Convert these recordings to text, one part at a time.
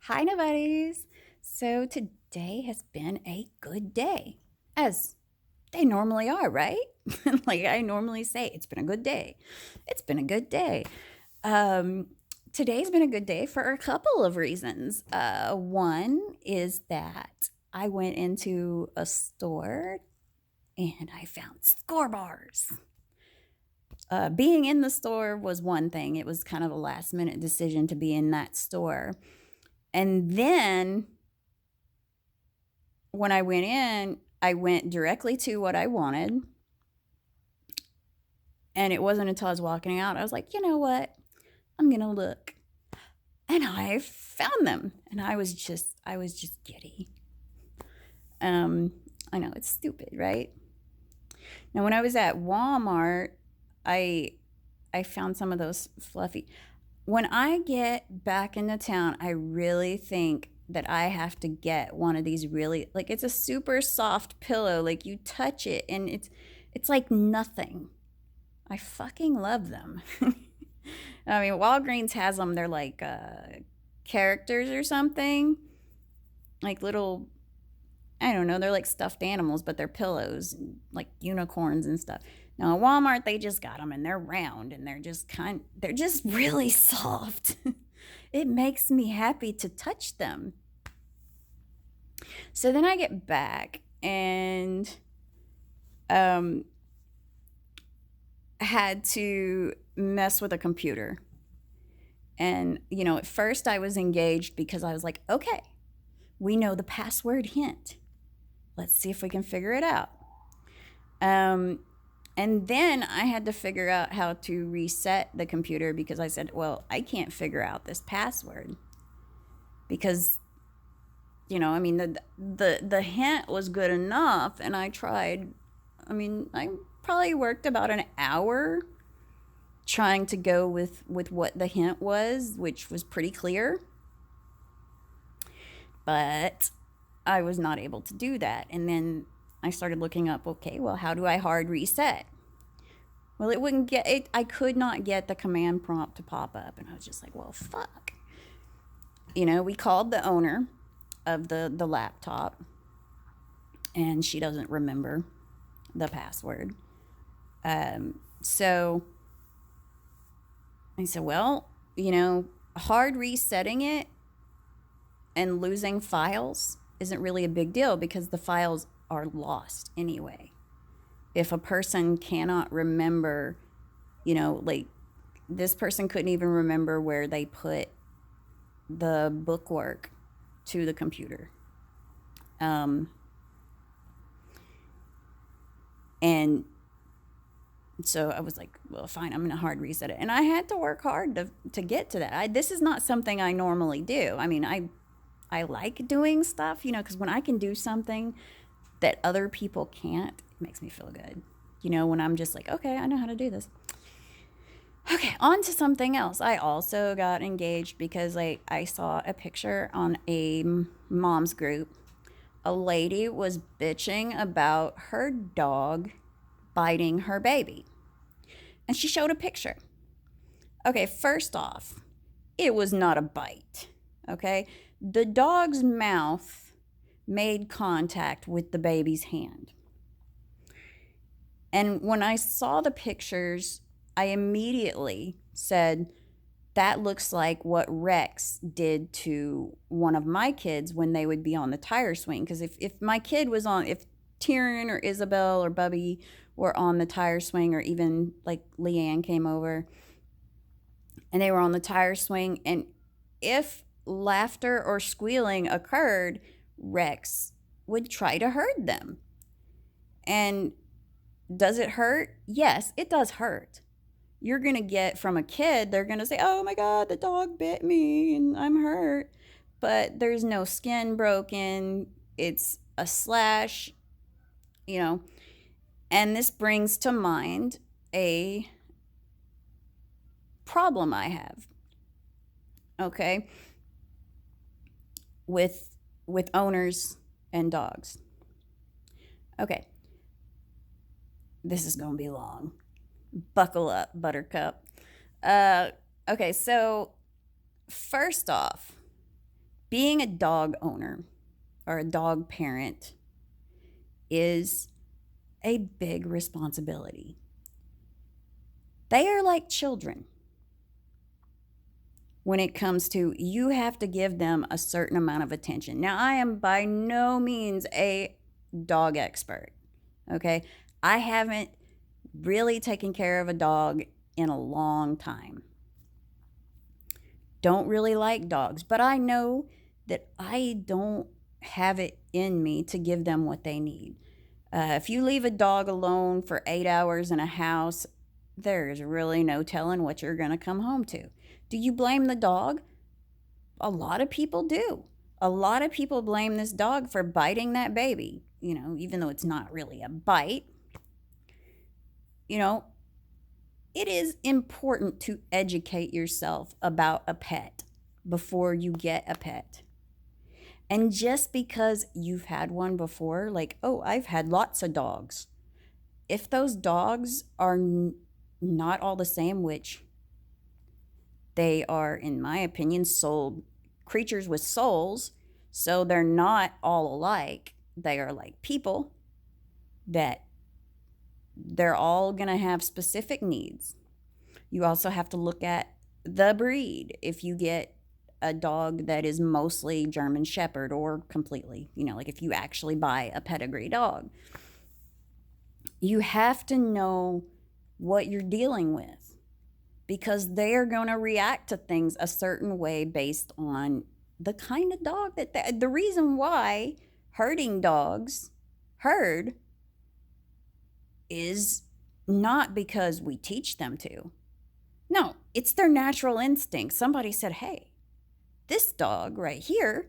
Hi, nobodies. So today has been a good day, as they normally are, right? Like I normally say, it's been a good day. It's been a good day. Um, Today's been a good day for a couple of reasons. One is that I went into a store and I found score bars. Being in the store was one thing. It was kind of a last minute decision to be in that store. And then when I went in, I went directly to what I wanted. And it wasn't until I was walking out, I was like, you know what? I'm going to look. And I found them. And I was just giddy. Um, I know it's stupid, right? Now, when I was at Walmart, I I found some of those fluffy. When I get back into town, I really think that I have to get one of these really like it's a super soft pillow. Like you touch it and it's like nothing. I fucking love them. I mean, Walgreens has them. They're like characters or something, like little. I don't know. They're like stuffed animals, but they're pillows, and like unicorns and stuff. Now at Walmart, they just got them and they're round and they're just really soft. It makes me happy to touch them. So then I get back and um, had to mess with a computer. And, at first I was engaged because I was like, okay, we know the password hint. Let's see if we can figure it out. Um, and then I had to figure out how to reset the computer because I said, well, I can't figure out this password because, I mean, the hint was good enough. And I tried, I mean, I probably worked about an hour trying to go with what the hint was, which was pretty clear. But I was not able to do that. And then I started looking up, okay, well, how do I hard reset? Well, it wouldn't get it. I could not get the command prompt to pop up. And I was just like, well, fuck. We called the owner of the laptop and she doesn't remember the password. So I said, well, hard resetting it and losing files isn't really a big deal because the files are lost anyway. If a person cannot remember, like this person couldn't even remember where they put the bookwork to the computer. Um, and so I was like, well, fine, I'm going to hard reset it. And I had to work hard to get to that. This is not something I normally do. I mean, I like doing stuff, because when I can do something that other people can't, it makes me feel good. When I'm just like, okay, I know how to do this. Okay, on to something else. I also got engaged because I saw a picture on a mom's group. A lady was bitching about her dog biting her baby. And she showed a picture. Okay, first off, it was not a bite. Okay? The dog's mouth made contact with the baby's hand. And when I saw the pictures, I immediately said, that looks like what Rex did to one of my kids when they would be on the tire swing. Because if my kid was on, if Tyrion or Isabel or Bubby were on the tire swing, or even like Leanne came over and they were on the tire swing, and if laughter or squealing occurred, Rex would try to hurt them. And does it hurt? Yes, it does hurt. You're going to get from a kid, they're going to say, oh my God, the dog bit me and I'm hurt. But there's no skin broken. It's a slash, you know. And this brings to mind a problem I have, okay, with owners and dogs. Okay, this is going to be long. Buckle up, Buttercup. Uh, okay, so first off, being a dog owner or a dog parent is a big responsibility. They are like children when it comes to you have to give them a certain amount of attention. Now, I am by no means a dog expert, okay? I haven't really taken care of a dog in a long time. Don't really like dogs, but I know that I don't have it in me to give them what they need. If you leave a dog alone for 8 hours in a house, there's really no telling what you're going to come home to. Do you blame the dog? A lot of people do. A lot of people blame this dog for biting that baby, even though it's not really a bite. It is important to educate yourself about a pet before you get a pet. And just because you've had one before, like, oh, I've had lots of dogs. If those dogs are not all the same, which they are, in my opinion, creatures with souls, so they're not all alike. They are like people that they're all going to have specific needs. You also have to look at the breed. If you get a dog that is mostly German Shepherd or completely, like if you actually buy a pedigree dog, you have to know what you're dealing with because they are going to react to things a certain way based on the kind of dog the reason why herding dogs herd is not because we teach them to. No, it's their natural instinct. Somebody said, hey, this dog right here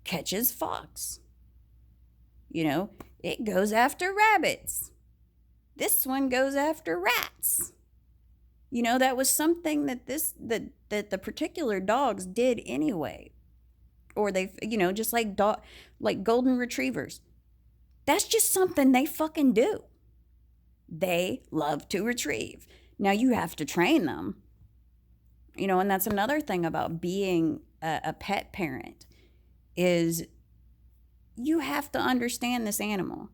catches fox. It goes after rabbits. This one goes after rats. That was something that the particular dogs did anyway. Or they, just like golden retrievers. That's just something they fucking do. They love to retrieve. Now you have to train them. And that's another thing about being a pet parent is you have to understand this animal.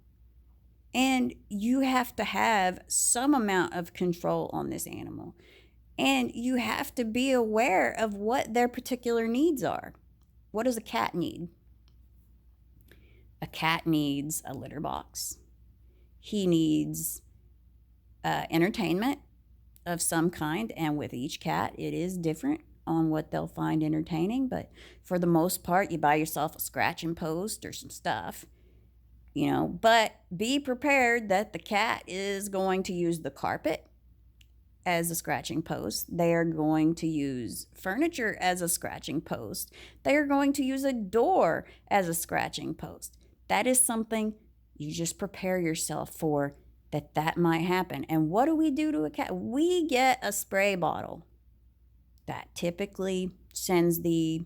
And you have to have some amount of control on this animal. And you have to be aware of what their particular needs are. What does a cat need? A cat needs a litter box. He needs entertainment of some kind. And with each cat, it is different on what they'll find entertaining. But for the most part, you buy yourself a scratching post or some stuff. But be prepared that the cat is going to use the carpet as a scratching post. They are going to use furniture as a scratching post. They are going to use a door as a scratching post. That is something you just prepare yourself for that might happen. And what do we do to a cat? We get a spray bottle. That typically sends the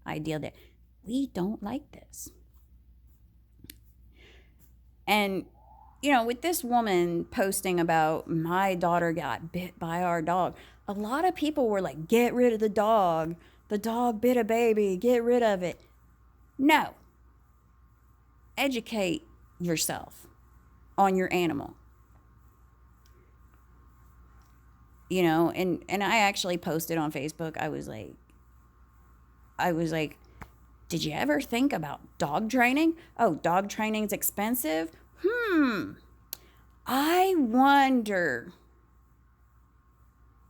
idea that we don't like this. And, with this woman posting about my daughter got bit by our dog, a lot of people were like, get rid of the dog. The dog bit a baby. Get rid of it. No. Educate yourself on your animal. And I actually posted on Facebook. I was like, did you ever think about dog training? Oh, dog training's expensive? I wonder.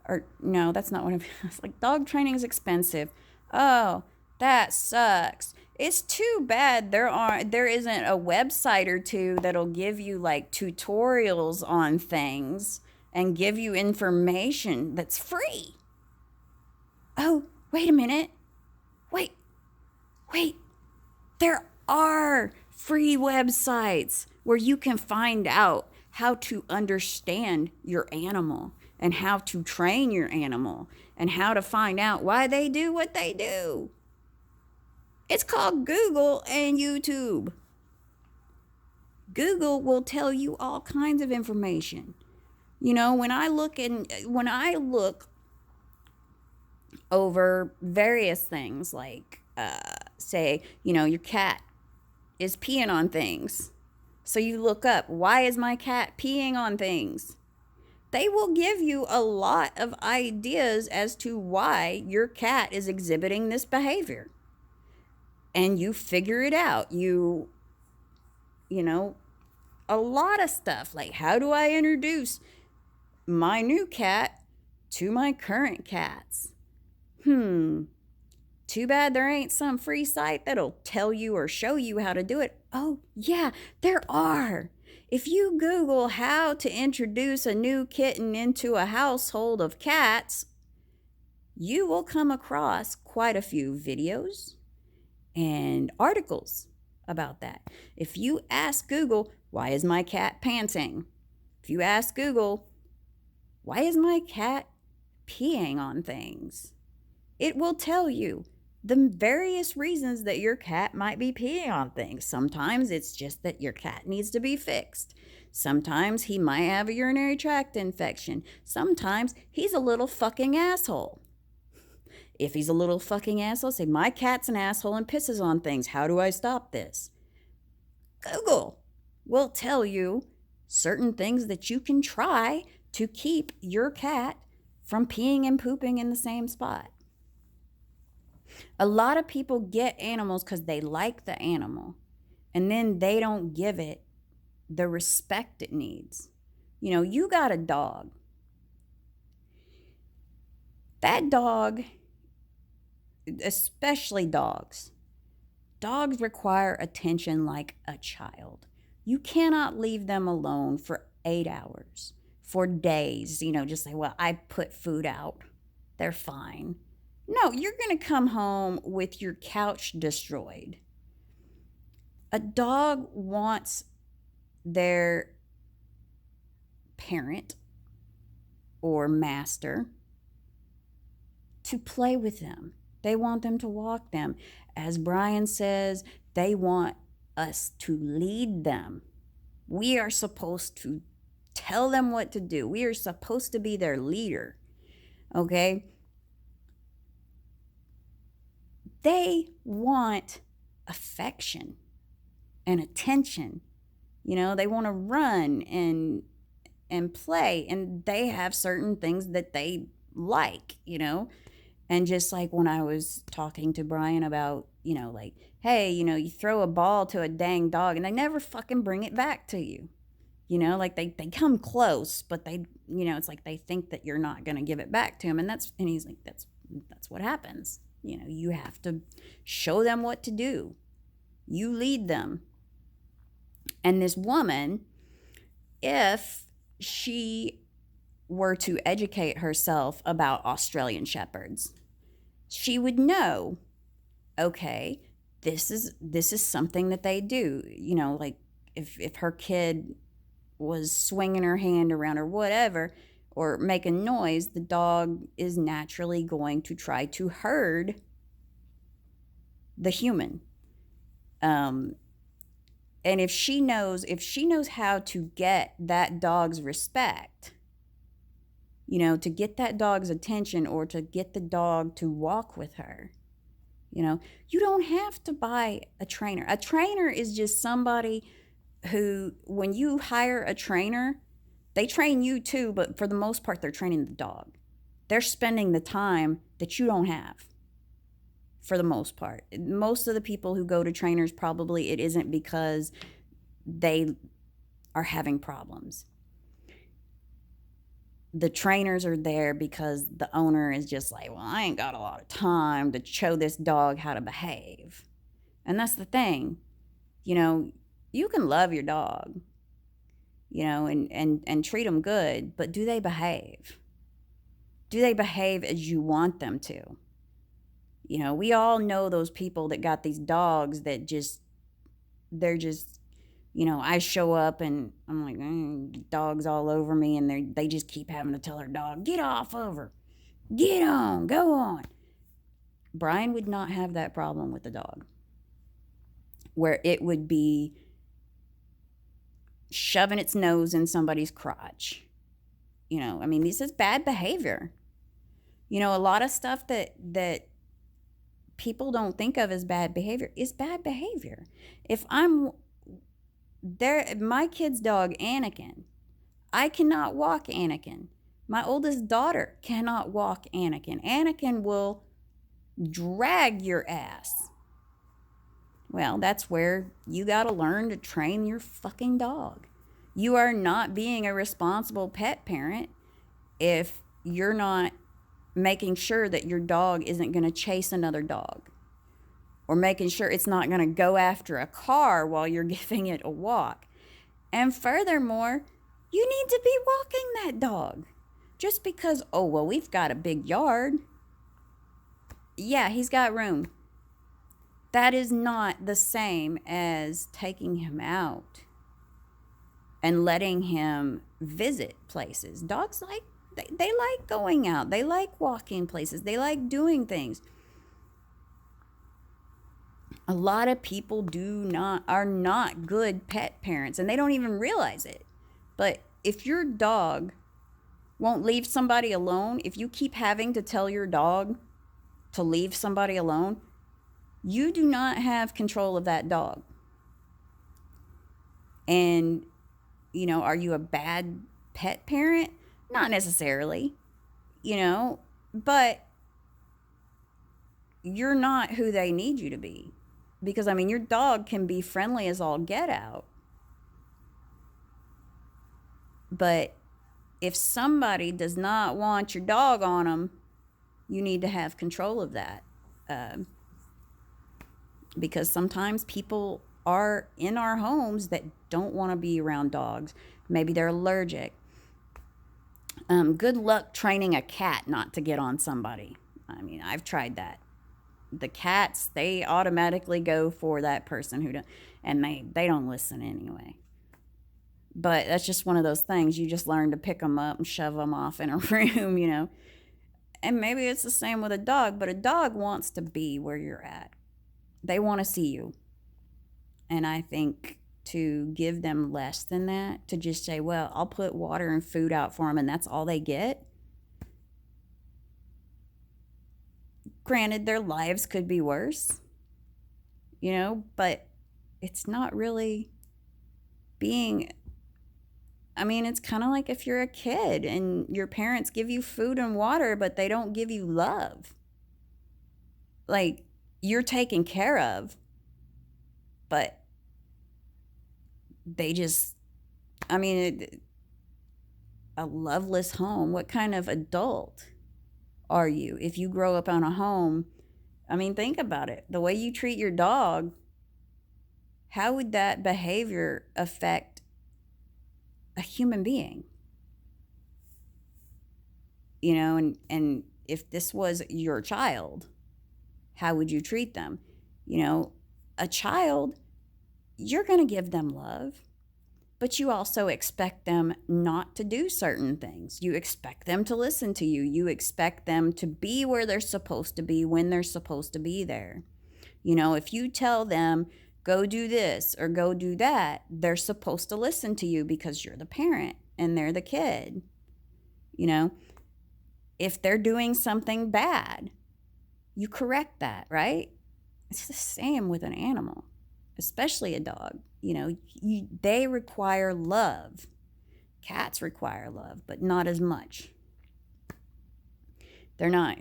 Or no, that's not what I was like. Dog training's expensive. Oh, that sucks. It's too bad there isn't a website or two that'll give you like tutorials on things and give you information that's free. Oh, wait a minute. Wait. There are free websites where you can find out how to understand your animal and how to train your animal and how to find out why they do what they do. It's called Google and YouTube. Google will tell you all kinds of information. When I look over various things like, say, your cat is peeing on things. So you look up, why is my cat peeing on things? They will give you a lot of ideas as to why your cat is exhibiting this behavior. And you figure it out. A lot of stuff like, how do I introduce my new cat to my current cats? Too bad there ain't some free site that'll tell you or show you how to do it. Oh, yeah, there are. If you Google how to introduce a new kitten into a household of cats, you will come across quite a few videos and articles about that. If you ask Google, why is my cat pantsing? If you ask Google, why is my cat peeing on things? It will tell you the various reasons that your cat might be peeing on things. Sometimes it's just that your cat needs to be fixed. Sometimes he might have a urinary tract infection. Sometimes he's a little fucking asshole. If he's a little fucking asshole, say, my cat's an asshole and pisses on things. How do I stop this? Google will tell you certain things that you can try to keep your cat from peeing and pooping in the same spot. A lot of people get animals because they like the animal, and then they don't give it the respect it needs. You got a dog. That dog, especially dogs require attention like a child. You cannot leave them alone for 8 hours, for days, just say, well, I put food out. They're fine. No, you're going to come home with your couch destroyed. A dog wants their parent or master to play with them. They want them to walk them. As Brian says, they want us to lead them. We are supposed to tell them what to do. We are supposed to be their leader. Okay? They want affection and attention. They want to run and play, and they have certain things that they like, And just like when I was talking to Brian about, like, hey, you throw a ball to a dang dog and they never fucking bring it back to you. Like they come close, but they, it's like they think that you're not going to give it back to them. And he's like, that's what happens. You have to show them what to do. You lead them. And this woman, if she were to educate herself about Australian Shepherds, she would know, okay, this is something that they do. Like if her kid was swinging her hand around or whatever, or making noise, the dog is naturally going to try to herd the human. And if she knows how to get that dog's respect, to get that dog's attention or to get the dog to walk with her, you don't have to buy a trainer. A trainer is just somebody who, when you hire a trainer, they train you too, but for the most part, they're training the dog. They're spending the time that you don't have, for the most part. Most of the people who go to trainers, probably it isn't because they are having problems. The trainers are there because the owner is just like, well, I ain't got a lot of time to show this dog how to behave. And that's the thing. You can love your dog, and treat them good, but do they behave? Do they behave as you want them to? We all know those people that got these dogs that they're just, I show up and I'm like, dogs all over me, and they just keep having to tell their dog, get off over, get on, go on. Brian would not have that problem with the dog, where it would be shoving its nose in somebody's crotch. This is bad behavior. You know, a lot of stuff that people don't think of as bad behavior is bad behavior. If I'm there, my kid's dog, Anakin, I cannot walk Anakin. My oldest daughter cannot walk Anakin. Anakin will drag your ass. Well, that's where you got to learn to train your fucking dog. You are not being a responsible pet parent if you're not making sure that your dog isn't going to chase another dog, or making sure it's not going to go after a car while you're giving it a walk. And furthermore, you need to be walking that dog. Just because, oh, well, we've got a big yard. Yeah, he's got room. That is not the same as taking him out and letting him visit places. Dogs like, they like going out. They like walking places. They like doing things. A lot of people are not good pet parents, and they don't even realize it. But if your dog won't leave somebody alone, if you keep having to tell your dog to leave somebody alone, you do not have control of that dog. And, you know, are you a bad pet parent? Not necessarily, you know, but you're not who they need you to be. Because, I mean, your dog can be friendly as all get out. But if somebody does not want your dog on them, you need to have control of that. Because sometimes people are in our homes that don't want to be around dogs. Maybe they're allergic. Good luck training a cat not to get on somebody. I mean, I've tried that. The cats, they automatically go for that person who don't, and they don't listen anyway. But that's just one of those things. You just learn to pick them up and shove them off in a room, you know. And maybe it's the same with a dog, but a dog wants to be where you're at. They want to see you. And I think to give them less than that, to just say, well, I'll put water and food out for them and that's all they get. Granted, their lives could be worse, you know, but it's not really being, I mean, it's kind of like if you're a kid and your parents give you food and water, but they don't give you love. Like, you're taken care of, but they just, I mean, a loveless home. What kind of adult are you if you grow up on a home? I mean, think about it. The way you treat your dog, how would that behavior affect a human being? You know, and if this was your child, how would you treat them? You know, a child, you're going to give them love, but you also expect them not to do certain things. You expect them to listen to you. You expect them to be where they're supposed to be when they're supposed to be there. You know, if you tell them, go do this or go do that, they're supposed to listen to you because you're the parent and they're the kid. You know, if they're doing something bad, you correct that, right? It's the same with an animal, especially a dog. You know, they require love. Cats require love, but not as much. They're not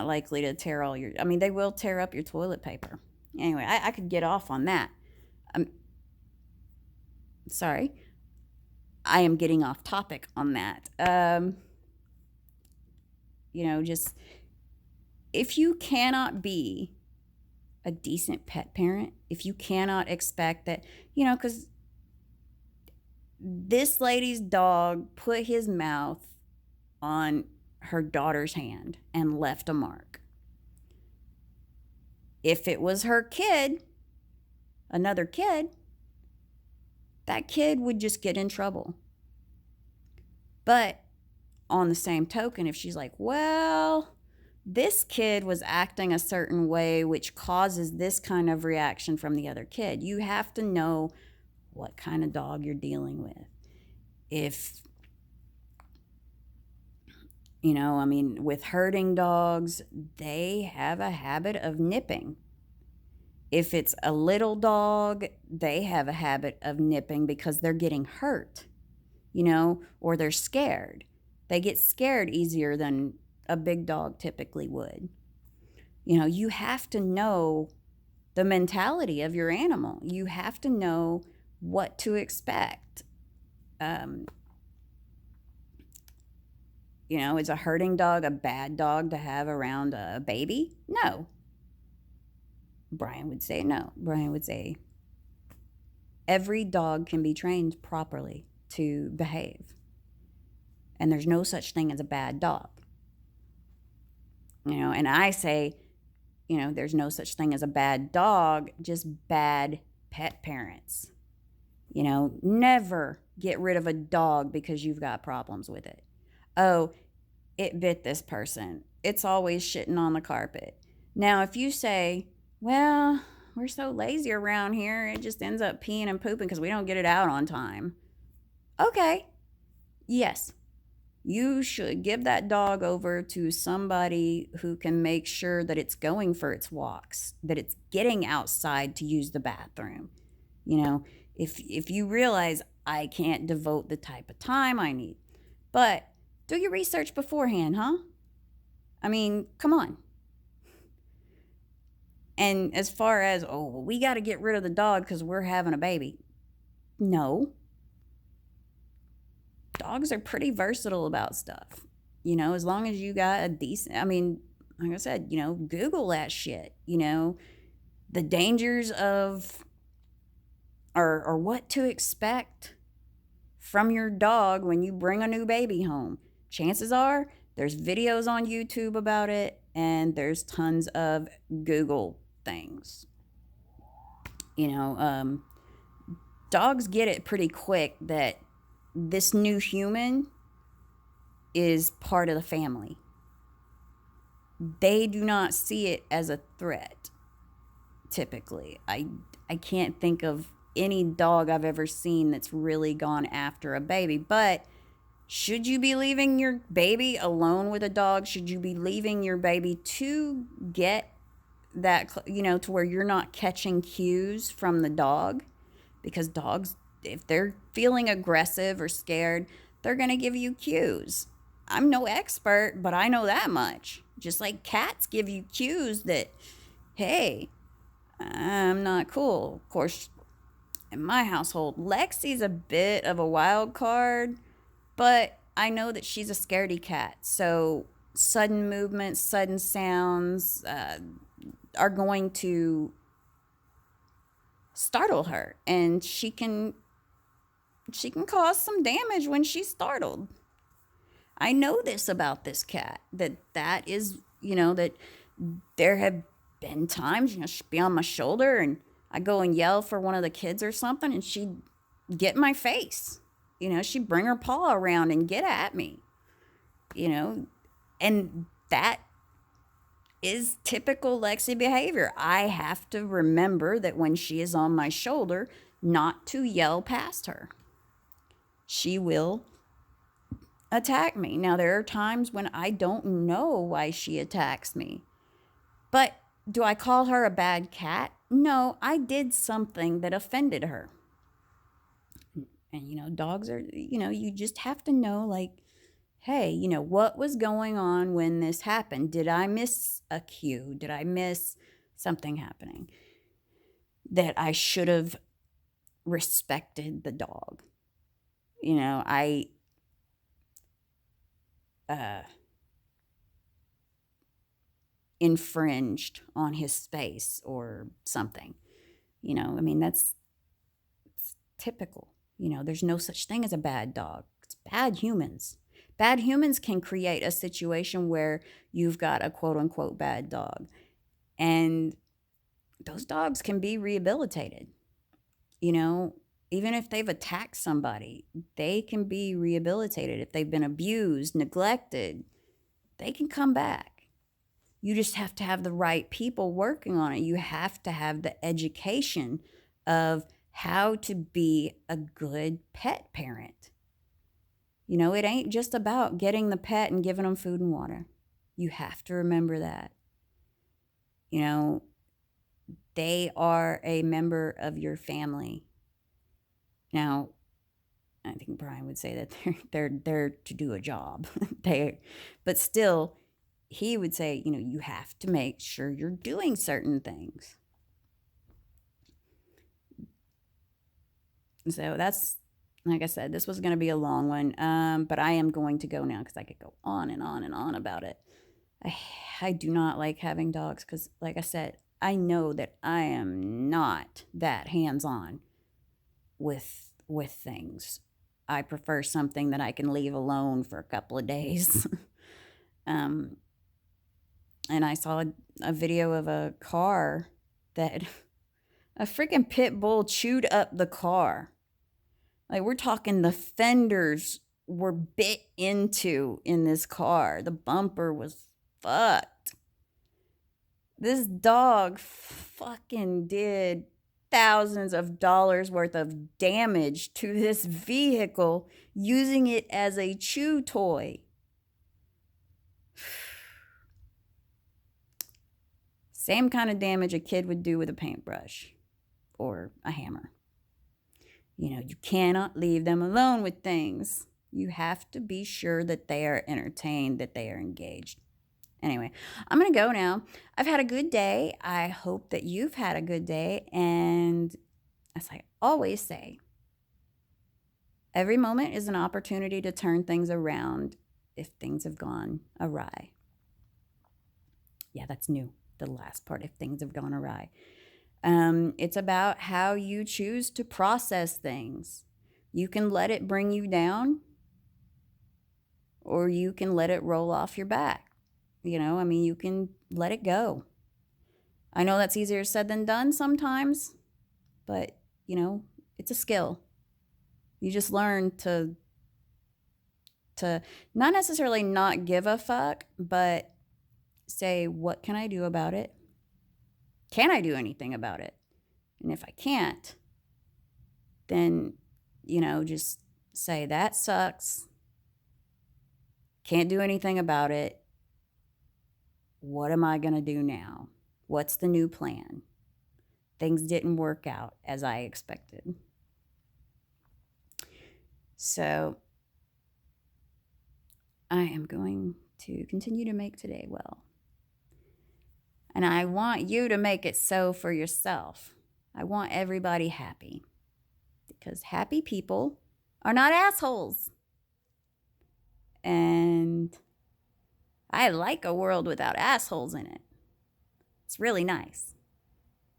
likely to tear all your, I mean, they will tear up your toilet paper. Anyway, I could get off on that. Sorry. I am getting off topic on that. You know, just, if you cannot be a decent pet parent, if you cannot expect that, you know, because this lady's dog put his mouth on her daughter's hand and left a mark. If it was her kid, another kid, that kid would just get in trouble. But on the same token, if she's like, well, this kid was acting a certain way, which causes this kind of reaction from the other kid, you have to know what kind of dog you're dealing with. If I mean, with herding dogs, they have a habit of nipping. If it's a little dog, they have a habit of nipping because they're getting hurt, or they're scared. They get scared easier than a big dog typically would. You have to know the mentality of your animal. You have to know what to expect. Um, is a herding dog a bad dog to have around a baby? No. Brian would say no. Brian would say every dog can be trained properly to behave. And there's no such thing as a bad dog. And I say, there's no such thing as a bad dog, just bad pet parents. Never get rid of a dog because you've got problems with it. Oh, it bit this person. It's always shitting on the carpet. Now, if you say, well, we're so lazy around here, it just ends up peeing and pooping because we don't get it out on time. Okay. Yes. You should give that dog over to somebody who can make sure that it's going for its walks, that it's getting outside to use the bathroom. If you realize I can't devote the type of time I need, but do your research beforehand, huh? I mean, come on. And as far as, we got to get rid of the dog because we're having a baby. No. Dogs are pretty versatile about stuff. As long as you got a decent, like I said, Google that shit, the dangers of, or what to expect from your dog when you bring a new baby home. Chances are there's videos on YouTube about it, and there's tons of Google things. Dogs get it pretty quick that this new human is part of the family. They do not see it as a threat, typically. I can't think of any dog I've ever seen that's really gone after a baby. But should you be leaving your baby alone with a dog? Should you be leaving your baby to get that, to where you're not catching cues from the dog? Because dogs, if they're feeling aggressive or scared, they're going to give you cues. I'm no expert, but I know that much. Just like cats give you cues that, hey, I'm not cool. Of course, in my household, Lexi's a bit of a wild card, but I know that she's a scaredy cat. So sudden movements, sudden sounds are going to startle her, and she can cause some damage when she's startled. I know this about this cat, that is, that there have been times, she'd be on my shoulder and I go and yell for one of the kids or something, and she'd get in my face. She'd bring her paw around and get at me. And that is typical Lexi behavior. I have to remember that when she is on my shoulder, not to yell past her. She will attack me. Now, there are times when I don't know why she attacks me. But do I call her a bad cat? No, I did something that offended her. And, dogs are, you just have to know, like, hey, what was going on when this happened? Did I miss a cue? Did I miss something happening that I should have respected the dog? I infringed on his space or something. That's typical. There's no such thing as a bad dog. It's bad humans. Bad humans can create a situation where you've got a quote-unquote bad dog. And those dogs can be rehabilitated. Even if they've attacked somebody, they can be rehabilitated. If they've been abused, neglected, they can come back. You just have to have the right people working on it. You have to have the education of how to be a good pet parent. You know, it ain't just about getting the pet and giving them food and water. You have to remember that. You know, they are a member of your family. Now, I think Brian would say that they're there to do a job. But still, he would say, you know, you have to make sure you're doing certain things. So that's, like I said, this was going to be a long one, but I am going to go now because I could go on and on and on about it. I do not like having dogs because, like I said, I know that I am not that hands-on with things. I prefer something that I can leave alone for a couple of days. And I saw a video of a car that a freaking pit bull chewed up the car. Like, we're talking the fenders were bit into in this car. The bumper was fucked. This dog fucking did thousands of dollars worth of damage to this vehicle using it as a chew toy. Same kind of damage a kid would do with a paintbrush or a hammer. You know, you cannot leave them alone with things. You have to be sure that they are entertained, that they are engaged. Anyway, I'm going to go now. I've had a good day. I hope that you've had a good day. And as I always say, every moment is an opportunity to turn things around if things have gone awry. Yeah, that's new. The last part, if things have gone awry. It's about how you choose to process things. You can let it bring you down, or you can let it roll off your back. You know, I mean, you can let it go. I know that's easier said than done sometimes, but, you know, it's a skill. You just learn to not necessarily not give a fuck, but say, what can I do about it? Can I do anything about it? And if I can't, then, you know, just say, that sucks. Can't do anything about it. What am I going to do now? What's the new plan? Things didn't work out as I expected. So I am going to continue to make today well. And I want you to make it so for yourself. I want everybody happy. Because happy people are not assholes. And I like a world without assholes in it. It's really nice.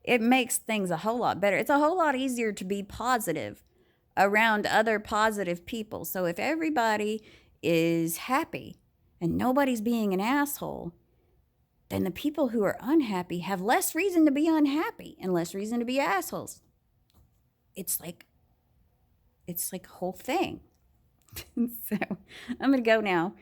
It makes things a whole lot better. It's a whole lot easier to be positive around other positive people. So if everybody is happy and nobody's being an asshole, then the people who are unhappy have less reason to be unhappy and less reason to be assholes. It's like a whole thing. So I'm going to go now.